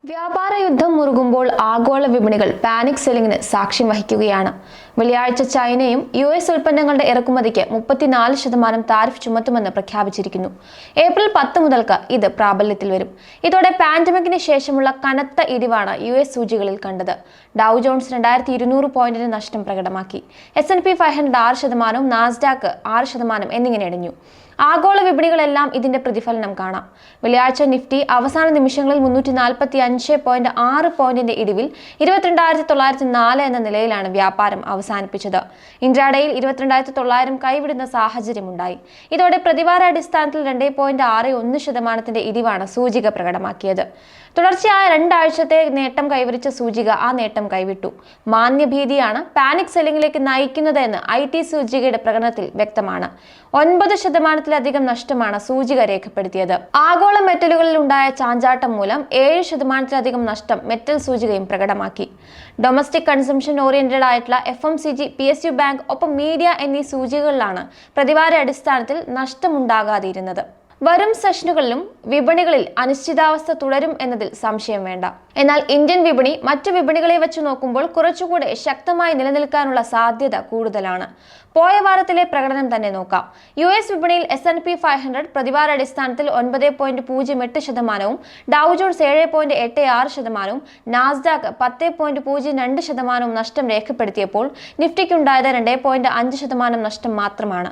വ്യാപാര യുദ്ധം മുറുകുമ്പോൾ ആഗോള വിപണികൾ പാനിക് സെല്ലിംഗിന് സാക്ഷ്യം വഹിക്കുകയാണ്. വെള്ളിയാഴ്ച ചൈനയും US ഉൽപ്പന്നങ്ങളുടെ ഇറക്കുമതിക്ക് 34% താരിഫ് ചുമത്തുമെന്ന് പ്രഖ്യാപിച്ചിരിക്കുന്നു. ഏപ്രിൽ 10 മുതൽക്ക് ഇത് പ്രാബല്യത്തിൽ വരും. ഇതോടെ പാൻഡമിക്കിന് ശേഷമുള്ള കനത്ത ഇടിവാണ് US സൂചികളിൽ കണ്ടത്. ഡൗ ജോൺസ് 2200 പോയിന്റിന് നഷ്ടം പ്രകടമാക്കി. S&P 500 6%, നാസ്ഡാക്ക് 6% എന്നിങ്ങനെ ഇടിഞ്ഞു. ആഗോള വിപണികളെല്ലാം ഇതിന്റെ പ്രതിഫലനം കാണാം. വെള്ളിയാഴ്ച നിഫ്റ്റി അവസാന നിമിഷങ്ങളിൽ 345.6 പോയിന്റിന്റെ ഇടിവിൽ 22,904 എന്ന നിലയിലാണ് വ്യാപാരം അവസാനിപ്പിച്ചത്. ഇൻട്രാഡേയിൽ 22,900 കൈവിടുന്ന സാഹചര്യമുണ്ടായി. ഇതോടെ പ്രതിവാരാടിസ്ഥാനത്തിൽ 2.61% ഇടിവാണ് സൂചിക പ്രകടമാക്കിയത്. തുടർച്ചയായ 2 ആഴ്ചത്തെ നേട്ടം കൈവരിച്ച സൂചിക ആ നേട്ടം കൈവിട്ടു. മാന്ദ്യഭീതിയാണ് പാനിക് സെല്ലിംഗിലേക്ക് നയിക്കുന്നത് എന്ന് IT സൂചികയുടെ പ്രകടനത്തിൽ വ്യക്തമാണ്. 9%-ലധികം നഷ്ടമാണ് സൂചിക രേഖപ്പെടുത്തിയത്. ആഗോള മെറ്റലുകളിൽ ഉണ്ടായ ചാഞ്ചാട്ടം മൂലം 7%-ലധികം നഷ്ടം മെറ്റൽ സൂചികയും പ്രകടമാക്കി. ഡൊമസ്റ്റിക് കൺസംഷൻ ഓറിയന്റഡ് ആയിട്ടുള്ള FMCG, PSU ബാങ്ക് ഒപ്പം മീഡിയ എന്നീ സൂചികകളിലാണ് പ്രതിവാര അടിസ്ഥാനത്തിൽ നഷ്ടമുണ്ടാകാതിരുന്നത്. വരും സെഷനുകളിലും വിപണികളിൽ അനിശ്ചിതാവസ്ഥ തുടരും എന്നതിൽ സംശയം വേണ്ട. എന്നാൽ ഇന്ത്യൻ വിപണി മറ്റു വിപണികളെ വെച്ച് നോക്കുമ്പോൾ കുറച്ചുകൂടെ ശക്തമായി നിലനിൽക്കാനുള്ള സാധ്യത കൂടുതലാണ്. പോയ വാരത്തിലെ പ്രകടനം തന്നെ നോക്കാം. US വിപണിയിൽ S&P 500 പ്രതിവാരാടിസ്ഥാനത്തിൽ 9.08%, ഡൗ ജോൺസ് 7.86%, നാസ്ഡാക്ക് 10.02% നഷ്ടം രേഖപ്പെടുത്തിയപ്പോൾ നിഫ്റ്റിക്കുണ്ടായത് 2.5% നഷ്ടം മാത്രമാണ്.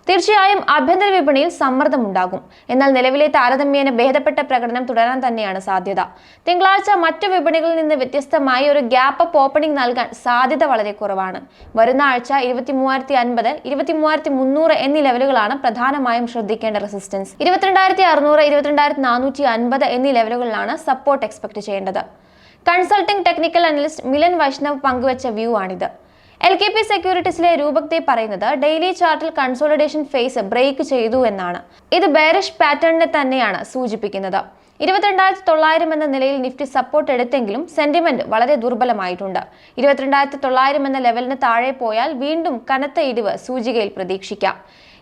തീർച്ചയായും ആഭ്യന്തര വിപണിയിൽ സമ്മർദ്ദമുണ്ടാകും. എന്നാൽ നിലവിലെ താരതമ്യേന ഭേദപ്പെട്ട പ്രകടനം തുടരാൻ തന്നെയാണ് സാധ്യത. തിങ്കളാഴ്ച മറ്റു വിപണികളിൽ നിന്ന് വ്യത്യസ്തമായി ഒരു ഗ്യാപ്പ് അപ്പ് ഓപ്പണിംഗ് നൽകാൻ സാധ്യത വളരെ കുറവാണ്. വരുന്ന ആഴ്ച 23,050, 23,300 എന്നീ ലെവലുകളാണ് പ്രധാനമായും ശ്രദ്ധിക്കേണ്ട റെസിസ്റ്റൻസ്. 22,600, 22,450 എന്നീ ലെവലുകളിലാണ് സപ്പോർട്ട് എക്സ്പെക്ട് ചെയ്യേണ്ടത്. Consulting technical analyst Milan Vaishnav പങ്കുവച്ച വ്യൂ ആണിത്. LKP സെക്യൂരിറ്റീസിലെ രൂപക് ദേ പറയുന്നത് ഡെയിലി ചാർട്ടിൽ കൺസോളിഡേഷൻ ഫേസ് ബ്രേക്ക് ചെയ്തു എന്നാണ്. ഇത് ബെയറിഷ് പാറ്റേണിനെ തന്നെയാണ് സൂചിപ്പിക്കുന്നത്. 22,900 എന്ന നിലയിൽ നിഫ്റ്റി സപ്പോർട്ട് എടുത്തെങ്കിലും സെന്റിമെന്റ് വളരെ ദുർബലമായിട്ടുണ്ട്. 22,900 എന്ന ലെവലിന് താഴെ പോയാൽ വീണ്ടും കനത്ത ഇടിവ് സൂചികയിൽ പ്രതീക്ഷിക്കാം.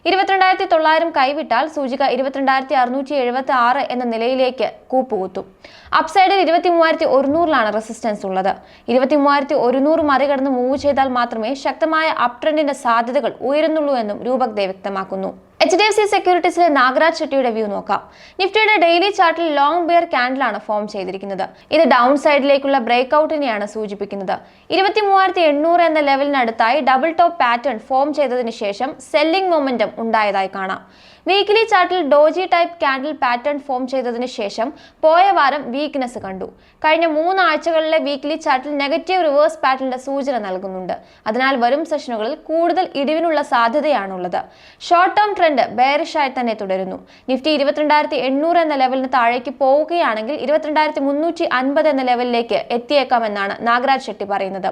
22,900 കൈവിട്ടാൽ സൂചിക 22,676 എന്ന നിലയിലേക്ക് കൂപ്പുകുത്തും. അപ്സൈഡിൽ 23,100 റെസിസ്റ്റൻസ് ഉള്ളത്. 23,100 മറികടന്ന് മൂവ് ചെയ്താൽ മാത്രമേ ശക്തമായ അപ് ട്രെൻഡിന്റെ സാധ്യതകൾ ഉയരുന്നുള്ളൂ എന്നും രൂപക് ദേ വ്യക്തമാക്കുന്നു. HDFC സെക്യൂരിറ്റീസിലെ നാഗരാജ് ഷെട്ടിയുടെ വ്യൂ നോക്കാം. നിഫ്റ്റിയുടെ ഡെയിലി ചാർട്ടിൽ ലോങ് ബെയർ ക്യാൻഡിലാണ് ഫോം ചെയ്തിരിക്കുന്നത്. ഇത് ഡൗൺ സൈഡിലേക്കുള്ള ബ്രേക്ക് ഔട്ടിനെയാണ് സൂചിപ്പിക്കുന്നത്. 23,800 എന്ന ലെവലിനടുത്തായി ഡബിൾ ടോപ്പ് പാറ്റേൺ ഫോം ചെയ്തതിനു ശേഷം സെല്ലിംഗ് മൊമെന്റം ഉണ്ടായതായി കാണാം. വീക്കിലി ചാർട്ടിൽ doji type candle pattern form ചെയ്തതിനു ശേഷം പോയ വാരം വീക്ക്നെസ് കണ്ടു. കഴിഞ്ഞ 3 ആഴ്ചകളിലെ വീക്കിലി ചാർട്ടിൽ നെഗറ്റീവ് റിവേഴ്സ് പാറ്റേണിന്റെ സൂചന നൽകുന്നുണ്ട്. അതിനാൽ വരും സെഷനുകളിൽ കൂടുതൽ ഇടിവിനുള്ള സാധ്യതയാണുള്ളത്. ഷോർട്ട് ടേം ട്രെൻഡ് ബെയറിഷായി തന്നെ തുടരുന്നു. നിഫ്റ്റി 22,800 എന്ന ലെവലിന് താഴേക്ക് പോവുകയാണെങ്കിൽ 22,350 എന്ന ലെവലിലേക്ക് എത്തിയേക്കാമെന്നാണ് നാഗരാജ് ഷെട്ടി പറയുന്നത്.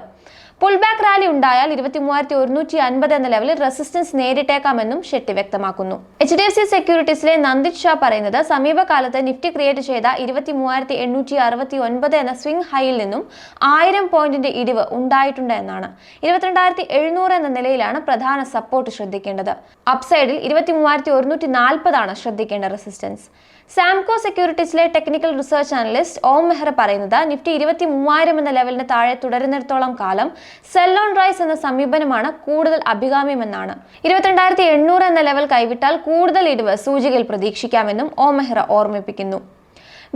പുൾ ബാക്ക് റാലി ഉണ്ടായാൽ 23,150 എന്ന ലെവലിൽ റെസിസ്റ്റൻസ് നേരിട്ടേക്കാമെന്നും ഷെട്ടി വ്യക്തമാക്കുന്നു. HDFC സെക്യൂരിറ്റീസിലെ നന്ദിത് ഷാ പറയുന്നത് സമീപകാലത്ത് നിഫ്റ്റി ക്രിയേറ്റ് ചെയ്ത 23,869 എന്ന സ്വിംഗ് ഹൈയിൽ നിന്നും 1000 പോയിന്റിന്റെ ഇടിവ് ഉണ്ടായിട്ടുണ്ട് എന്നാണ്. 22,700 എന്ന നിലയിലാണ് പ്രധാന സപ്പോർട്ട് ശ്രദ്ധിക്കേണ്ടത്. അപ്സൈഡിൽ 23,140 ശ്രദ്ധിക്കേണ്ട resistance. Samco സെക്യൂരിറ്റീസിലെ technical research analyst ഓം മെഹ്റ പറയുന്നത് നിഫ്റ്റി 23,000 എന്ന ലെവലിന് താഴെ തുടരുന്നിടത്തോളം കാലം സെൽ ഓൺ റൈസ് എന്ന സമീപനമാണ് കൂടുതൽ അഭികാമ്യമെന്നാണ്. 22,800 എന്ന ലെവൽ കൈവിട്ടാൽ കൂടുതൽ ഇടിവ് സൂചികയിൽ പ്രതീക്ഷിക്കാമെന്നും ഓം മെഹ്റ ഓർമ്മിപ്പിക്കുന്നു.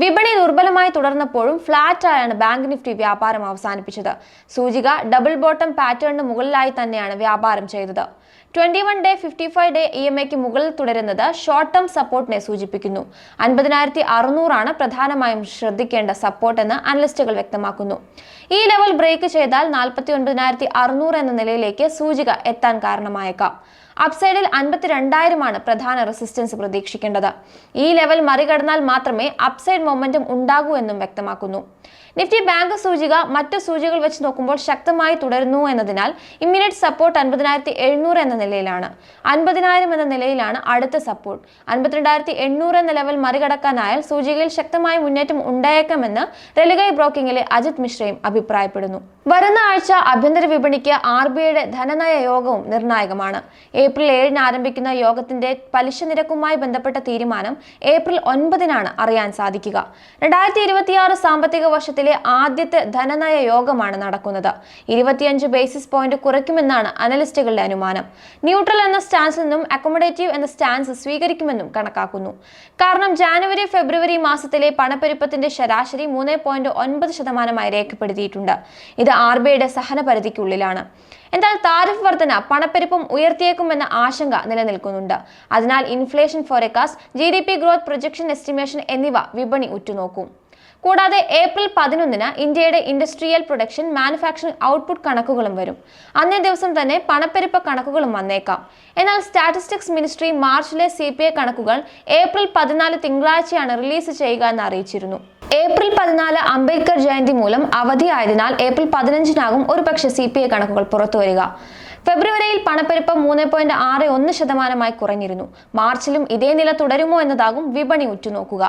വിപണി ദുർബലമായി തുടർന്നപ്പോഴും ഫ്ലാറ്റായാണ് ബാങ്ക് നിഫ്റ്റി വ്യാപാരം അവസാനിപ്പിച്ചത്. സൂചിക ഡബിൾ ബോട്ടം പാറ്റേണിന് മുകളിലായി തന്നെയാണ് വ്യാപാരം ചെയ്തത്. 21-day, 55-day EMAയ്ക്ക് മുകളിൽ തുടരുന്നത് ഷോർട്ട് ടേം സപ്പോർട്ടിനെ സൂചിപ്പിക്കുന്നു. 50,600 പ്രധാനമായും ശ്രദ്ധിക്കേണ്ട സപ്പോർട്ട് എന്ന് അനലിസ്റ്റുകൾ വ്യക്തമാക്കുന്നു. ഈ ലെവൽ ബ്രേക്ക് ചെയ്താൽ 49,600 എന്ന നിലയിലേക്ക് സൂചിക എത്താൻ കാരണമായേക്കാം. അപ്സൈഡിൽ 52,000 പ്രധാന റെസിസ്റ്റൻസ് പ്രതീക്ഷിക്കേണ്ടത്. ഈ ലെവൽ മറികടന്നാൽ മാത്രമേ അപ്സൈഡ് മൊമെന്റം ഉണ്ടാകൂ എന്നും വ്യക്തമാക്കുന്നു. നിഫ്റ്റി ബാങ്ക് സൂചിക മറ്റു സൂചികകൾ വെച്ച് നോക്കുമ്പോൾ ശക്തമായി തുടരുന്നു എന്നതിനാൽ ഇമ്മീഡിയറ്റ് സപ്പോർട്ട് 50,700 എന്ന നിലയിലാണ്. 50,000 എന്ന നിലയിലാണ് അടുത്ത സപ്പോർട്ട്. 52,800 എന്ന ലെവൽ മറികടക്കാനായാൽ സൂചികയിൽ ശക്തമായ മുന്നേറ്റം ഉണ്ടായേക്കാമെന്ന് റെലിഗൈ ബ്രോക്കിംഗിലെ അജിത് മിശ്രയും അഭിപ്രായപ്പെടുന്നു. വരുന്ന ആഴ്ച ആഭ്യന്തര വിപണിക്ക് RBIയുടെ ധനനയ യോഗവും നിർണായകമാണ്. ഏപ്രിൽ 7-ന് ആരംഭിക്കുന്ന യോഗത്തിന്റെ പലിശ നിരക്കുമായി ബന്ധപ്പെട്ട തീരുമാനം ഏപ്രിൽ 9-നാണ് അറിയാൻ സാധിക്കുക. 2026 സാമ്പത്തിക വർഷത്തിലെ ആദ്യത്തെ ധനനയ യോഗമാണ് നടക്കുന്നത്. 25 ബേസിസ് പോയിന്റ് കുറയ്ക്കുമെന്നാണ് അനലിസ്റ്റുകളുടെ അനുമാനം. ന്യൂട്രൽ എന്ന സ്റ്റാൻസിൽ നിന്നും അക്കോമഡേറ്റീവ് എന്ന സ്റ്റാൻസ് സ്വീകരിക്കുമെന്നും കണക്കാക്കുന്നു. കാരണം ജാനുവരി-ഫെബ്രുവരി മാസത്തിലെ പണപ്പെരുപ്പത്തിന്റെ ശരാശരി 3.9% രേഖപ്പെടുത്തിയിട്ടുണ്ട്. ഇത് RBIയുടെ സഹനപരിധിക്കുള്ളിലാണ്. എന്നാൽ താരിഫ് വർധന പണപ്പെരുപ്പം ഉയർത്തിയേക്കുമെന്ന ആശങ്ക നിലനിൽക്കുന്നുണ്ട്. അതിനാൽ inflation forecast, GDP growth projection estimation എന്നിവ വിപണി ഉറ്റുനോക്കും. കൂടാതെ ഏപ്രിൽ 11-ന് ഇന്ത്യയുടെ ഇൻഡസ്ട്രിയൽ പ്രൊഡക്ഷൻ, മാനുഫാക്ചറിംഗ് ഔട്ട്പുട്ട് കണക്കുകളും വരും. അന്നേ ദിവസം തന്നെ പണപ്പെരുപ്പ കണക്കുകളും വന്നേക്കാം. എന്നാൽ സ്റ്റാറ്റിസ്റ്റിക്സ് മിനിസ്ട്രി മാർച്ചിലെ CPI കണക്കുകൾ ഏപ്രിൽ 14 തിങ്കളാഴ്ചയാണ് റിലീസ് ചെയ്യുക എന്ന് അറിയിച്ചിരുന്നു. ഏപ്രിൽ 14 അംബേദ്കർ ജയന്തി മൂലം അവധിയായതിനാൽ ഏപ്രിൽ 15-നാകും ഒരുപക്ഷെ CPI കണക്കുകൾ പുറത്തുവരിക. ഫെബ്രുവരിയിൽ പണപ്പെരുപ്പം 3.61% കുറഞ്ഞിരുന്നു. മാർച്ചിലും ഇതേ നില തുടരുമോ എന്നതാകും വിപണി ഉറ്റുനോക്കുക.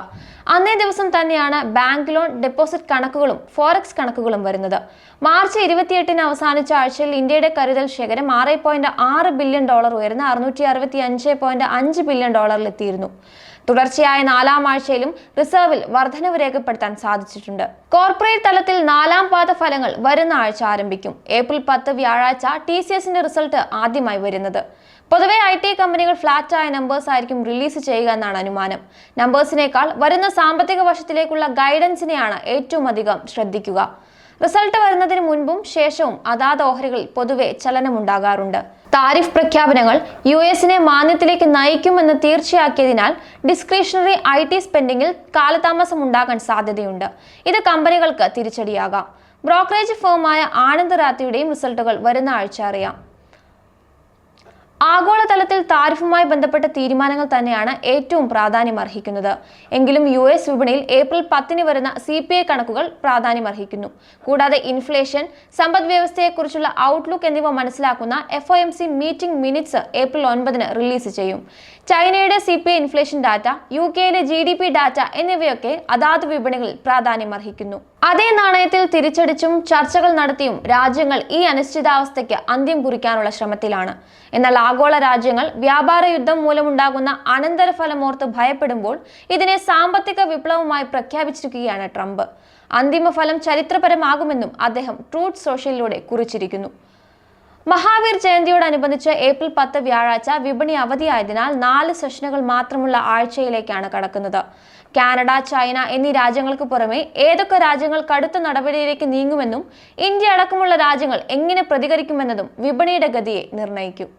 അന്നേ ദിവസം തന്നെയാണ് ബാങ്ക് ലോൺ, ഡെപ്പോസിറ്റ് കണക്കുകളും ഫോറക്സ് കണക്കുകളും വരുന്നത്. മാർച്ച് 28-ന് അവസാനിച്ച ആഴ്ചയിൽ ഇന്ത്യയുടെ കരുതൽ ശേഖരം $6.6 ബില്യൺ ഉയർന്ന് $665.5 ബില്യൺ എത്തിയിരുന്നു. തുടർച്ചയായ 4-ാം ആഴ്ചയിലും റിസർവിൽ വർധനവ് രേഖപ്പെടുത്താൻ സാധിച്ചിട്ടുണ്ട്. കോർപ്പറേറ്റ് തലത്തിൽ 4-ാം പാദ ഫലങ്ങൾ വരുന്ന ആഴ്ച ആരംഭിക്കും. ഏപ്രിൽ 10 വ്യാഴാഴ്ച TCSന്റെ റിസൾട്ട് ആദ്യമായി വരുന്നത്. പൊതുവെ IT കമ്പനികൾ ഫ്ലാറ്റായ നമ്പേഴ്സ് ആയിരിക്കും റിലീസ് ചെയ്യുക എന്നാണ് അനുമാനം. നമ്പേഴ്സിനേക്കാൾ വരുന്ന സാമ്പത്തിക വർഷത്തിലേക്കുള്ള ഗൈഡൻസിനെയാണ് ഏറ്റവും അധികം ശ്രദ്ധിക്കുക. റിസൾട്ട് വരുന്നതിന് മുൻപും ശേഷവും അതാത് ഓഹരികളിൽ പൊതുവെ ചലനമുണ്ടാകാറുണ്ട്. താരിഫ് പ്രഖ്യാപനങ്ങൾ US-നെ മാന്ദ്യത്തിലേക്ക് നയിക്കുമെന്ന് തീർച്ചയാക്കിയതിനാൽ ഡിസ്ക്രിഷണറി IT സ്പെൻഡിങ്ങിൽ കാലതാമസം ഉണ്ടാകാൻ സാധ്യതയുണ്ട്. ഇത് കമ്പനികൾക്ക് തിരിച്ചടിയാകാം. ബ്രോക്കറേജ് ഫേമായ ആനന്ദ് റാത്തിയുടെയും റിസൾട്ടുകൾ വരുന്ന ആഴ്ച അറിയാം. ആഗോളതലത്തിൽ താരിഫുമായി ബന്ധപ്പെട്ട തീരുമാനങ്ങൾ തന്നെയാണ് ഏറ്റവും പ്രാധാന്യമർഹിക്കുന്നത്. എങ്കിലും US വിപണിയിൽ ഏപ്രിൽ 10-ന് വരുന്ന CPI കണക്കുകൾ പ്രാധാന്യമർഹിക്കുന്നു. കൂടാതെ ഇൻഫ്ലേഷൻ, സമ്പദ് വ്യവസ്ഥയെക്കുറിച്ചുള്ള ഔട്ട്ലുക്ക് എന്നിവ മനസ്സിലാക്കുന്ന FOMC മീറ്റിംഗ് മിനിറ്റ്സ് ഏപ്രിൽ 9-ന് റിലീസ് ചെയ്യും. ചൈനയുടെ CPI ഇൻഫ്ലേഷൻ ഡാറ്റ, UK-യിലെ GDP ഡാറ്റ എന്നിവയൊക്കെ അതാത് വിപണികളിൽ പ്രാധാന്യമർഹിക്കുന്നു. അതേ നാണയത്തിൽ തിരിച്ചടിച്ചും ചർച്ചകൾ നടത്തിയും രാജ്യങ്ങൾ ഈ അനിശ്ചിതാവസ്ഥയ്ക്ക് അന്ത്യം കുറിക്കാനുള്ള ശ്രമത്തിലാണ്. എന്നാൽ ആഗോള രാജ്യങ്ങൾ വ്യാപാര യുദ്ധം മൂലമുണ്ടാകുന്ന അനന്തരഫലമോർത്ത് ഭയപ്പെടുമ്പോൾ ഇതിനെ സാമ്പത്തിക വിപ്ലവമായി പ്രഖ്യാപിച്ചിരിക്കുകയാണ് ട്രംപ്. അന്തിമ ഫലം ചരിത്രപരമാകുമെന്നും അദ്ദേഹം ട്രൂത്ത് സോഷ്യലിലൂടെ കുറിച്ചിരിക്കുന്നു. മഹാവീർ ജയന്തിയോടനുബന്ധിച്ച് ഏപ്രിൽ 10 വ്യാഴാഴ്ച വിപണി അവധിയായതിനാൽ 4 സെഷനുകൾ മാത്രമുള്ള ആഴ്ചയിലേക്കാണ് കടക്കുന്നത്. കാനഡ, ചൈന എന്നീ രാജ്യങ്ങൾക്ക് പുറമെ ഏതൊക്കെ രാജ്യങ്ങൾ കടുത്ത നടപടിയിലേക്ക് നീങ്ങുമെന്നും ഇന്ത്യ അടക്കമുള്ള രാജ്യങ്ങൾ എങ്ങനെ പ്രതികരിക്കുമെന്നതും വിപണിയുടെ ഗതിയെ നിർണ്ണയിക്കും.